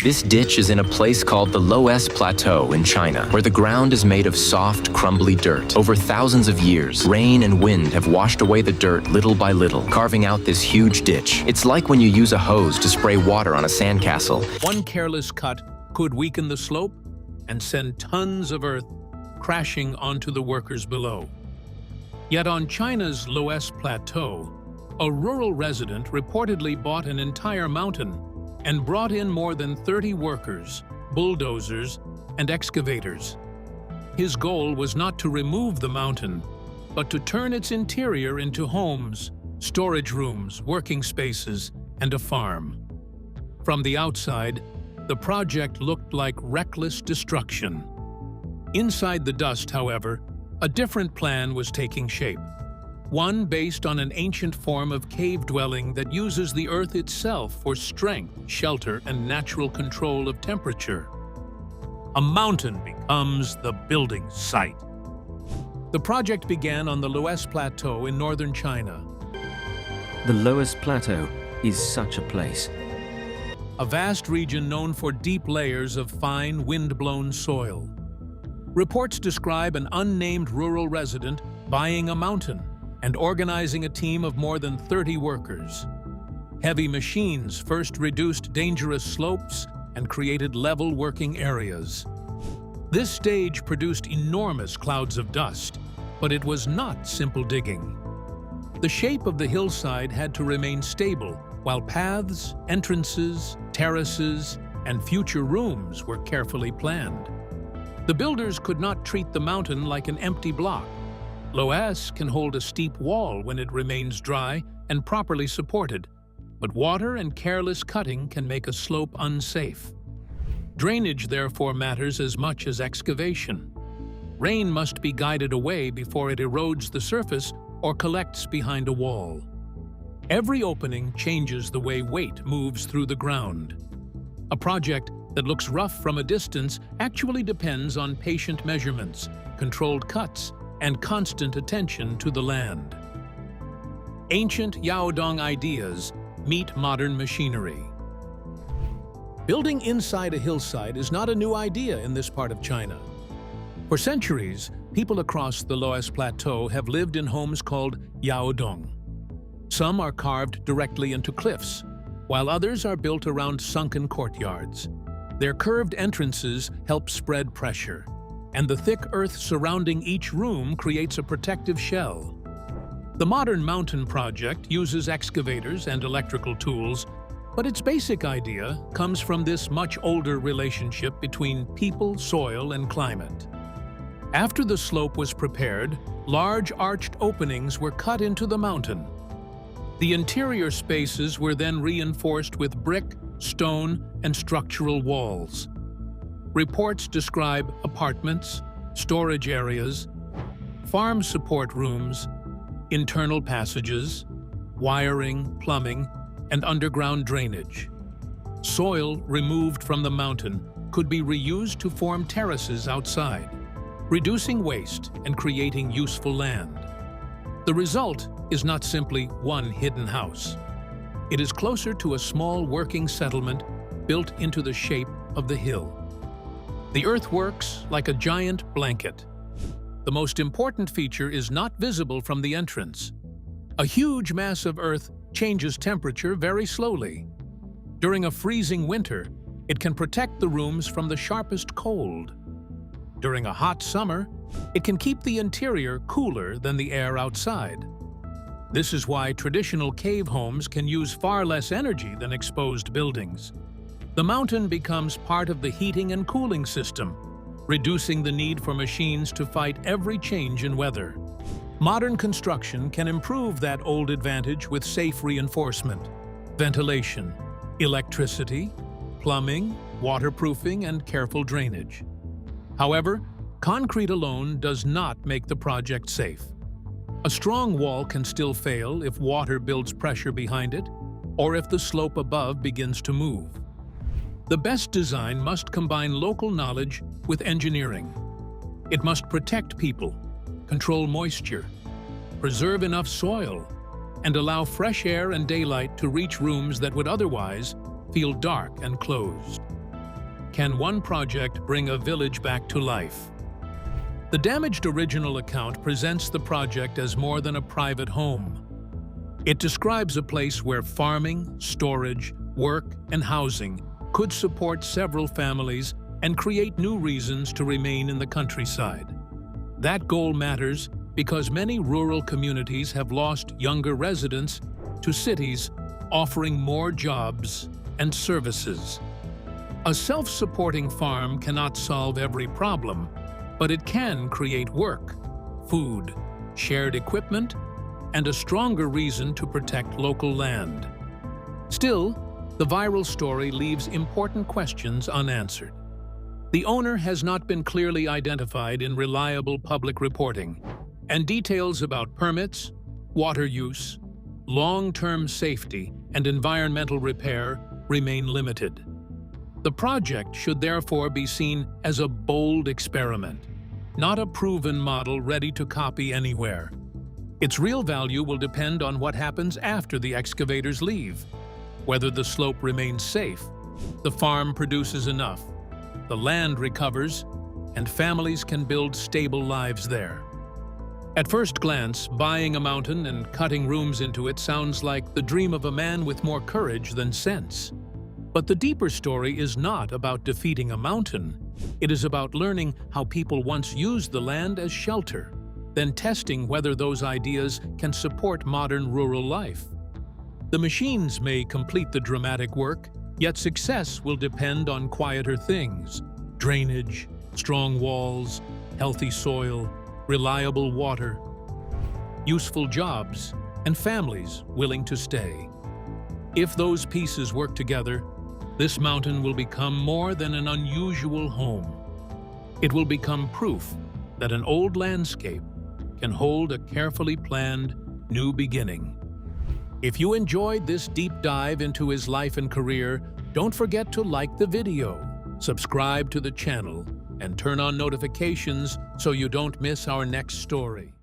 This ditch is in a place called the Loess Plateau in China, where the ground is made of soft, crumbly dirt. Over thousands of years, rain and wind have washed away the dirt little by little, carving out this huge ditch. It's like when you use a hose to spray water on a sandcastle. One careless cut could weaken the slope and send tons of earth crashing onto the workers below. Yet on China's Loess Plateau, a rural resident reportedly bought an entire mountain and brought in more than 30 workers, bulldozers, and excavators. His goal was not to remove the mountain, but to turn its interior into homes, storage rooms, working spaces, and a farm. From the outside, the project looked like reckless destruction. Inside the dust, however, a different plan was taking shape. One based on an ancient form of cave dwelling that uses the earth itself for strength, shelter, and natural control of temperature. A mountain becomes the building site. The project began on the Loess Plateau in northern China. The Loess Plateau is such a place. A vast region known for deep layers of fine, wind-blown soil. Reports describe an unnamed rural resident buying a mountain and organizing a team of more than 30 workers. Heavy machines first reduced dangerous slopes and created level working areas. This stage produced enormous clouds of dust, but it was not simple digging. The shape of the hillside had to remain stable, while paths, entrances, terraces, and future rooms were carefully planned. The builders could not treat the mountain like an empty block. Loess can hold a steep wall when it remains dry and properly supported, but water and careless cutting can make a slope unsafe. Drainage therefore matters as much as excavation. Rain must be guided away before it erodes the surface or collects behind a wall. Every opening changes the way weight moves through the ground. A project that looks rough from a distance actually depends on patient measurements, controlled cuts, and constant attention to the land. Ancient Yaodong ideas meet modern machinery. Building inside a hillside is not a new idea in this part of China. For centuries, people across the Loess Plateau have lived in homes called Yaodong. Some are carved directly into cliffs, while others are built around sunken courtyards. Their curved entrances help spread pressure, and the thick earth surrounding each room creates a protective shell. The modern mountain project uses excavators and electrical tools, but its basic idea comes from this much older relationship between people, soil, and climate. After the slope was prepared, large arched openings were cut into the mountain. The interior spaces were then reinforced with brick, stone, and structural walls. Reports describe apartments, storage areas, farm support rooms, internal passages, wiring, plumbing, and underground drainage. Soil removed from the mountain could be reused to form terraces outside, reducing waste and creating useful land. The result is not simply one hidden house. It is closer to a small working settlement built into the shape of the hill. The earth works like a giant blanket. The most important feature is not visible from the entrance. A huge mass of earth changes temperature very slowly. During a freezing winter, it can protect the rooms from the sharpest cold. During a hot summer, it can keep the interior cooler than the air outside. This is why traditional cave homes can use far less energy than exposed buildings. The mountain becomes part of the heating and cooling system, reducing the need for machines to fight every change in weather. Modern construction can improve that old advantage with safe reinforcement, ventilation, electricity, plumbing, waterproofing, and careful drainage. However, concrete alone does not make the project safe. A strong wall can still fail if water builds pressure behind it, or if the slope above begins to move. The best design must combine local knowledge with engineering. It must protect people, control moisture, preserve enough soil, and allow fresh air and daylight to reach rooms that would otherwise feel dark and closed. Can one project bring a village back to life? The damaged original account presents the project as more than a private home. It describes a place where farming, storage, work, and housing could support several families and create new reasons to remain in the countryside. That goal matters because many rural communities have lost younger residents to cities offering more jobs and services. A self-supporting farm cannot solve every problem, but it can create work, food, shared equipment, and a stronger reason to protect local land. Still, the viral story leaves important questions unanswered. The owner has not been clearly identified in reliable public reporting, and details about permits, water use, long-term safety, and environmental repair remain limited. The project should therefore be seen as a bold experiment, not a proven model ready to copy anywhere. Its real value will depend on what happens after the excavators leave, whether the slope remains safe, the farm produces enough, the land recovers, and families can build stable lives there. At first glance, buying a mountain and cutting rooms into it sounds like the dream of a man with more courage than sense. But the deeper story is not about defeating a mountain. It is about learning how people once used the land as shelter, then testing whether those ideas can support modern rural life. The machines may complete the dramatic work, yet success will depend on quieter things: drainage, strong walls, healthy soil, reliable water, useful jobs, and families willing to stay. If those pieces work together, this mountain will become more than an unusual home. It will become proof that an old landscape can hold a carefully planned new beginning. If you enjoyed this deep dive into his life and career, don't forget to like the video, subscribe to the channel, and turn on notifications so you don't miss our next story.